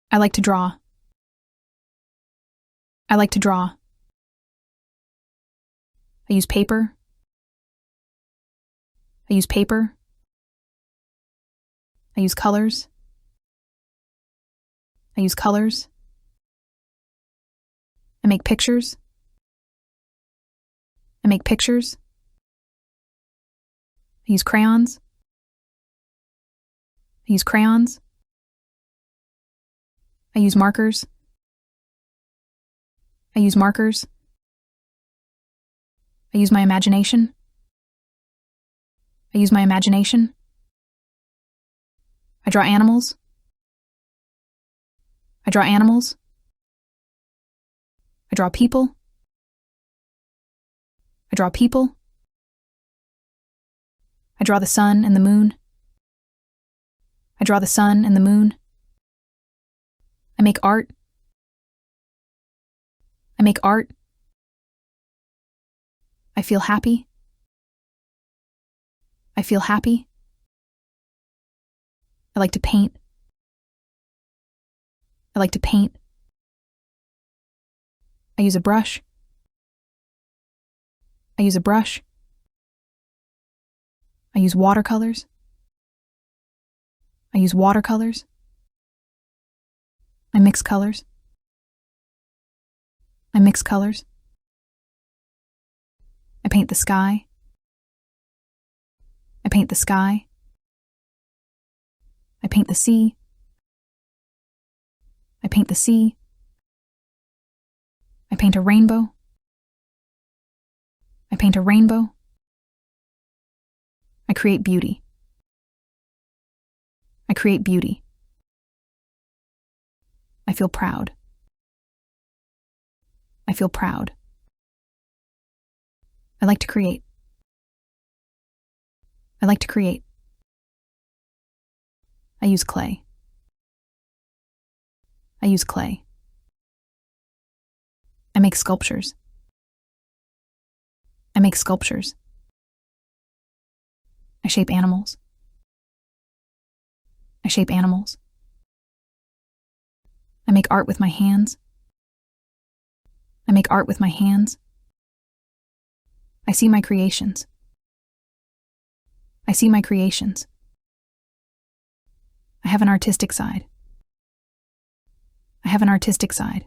I like to draw. I like to draw. I use paper. I use paper. I use colors. I use colors. I make pictures. I make pictures. I use crayons. I use crayons. I use markers. I use markers. I use my imagination. I use my imagination. I draw animals. I draw animals. I draw people. I draw people. I draw the sun and the moon. I draw the sun and the moon. I make art. I make art. I feel happy. I feel happy. I like to paint. I like to paint. I use a brush. I use a brush. I use watercolors. I use watercolors. I mix colors. I mix colors. I paint the sky. I paint the sky. I paint the sea. I paint the sea. I paint a rainbow. I paint a rainbow. I create beauty. I create beauty. I feel proud. I feel proud. I like to create. I like to create. I use clay. I use clay. I make sculptures. I make sculptures. I shape animals. I shape animals. I make art with my hands. I make art with my hands. I see my creations. I see my creations. I have an artistic side. I have an artistic side.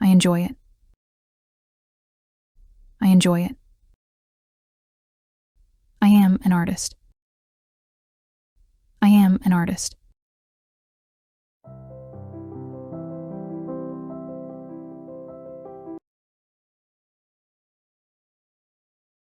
I enjoy it. I enjoy it. I am an artist. I am an artist.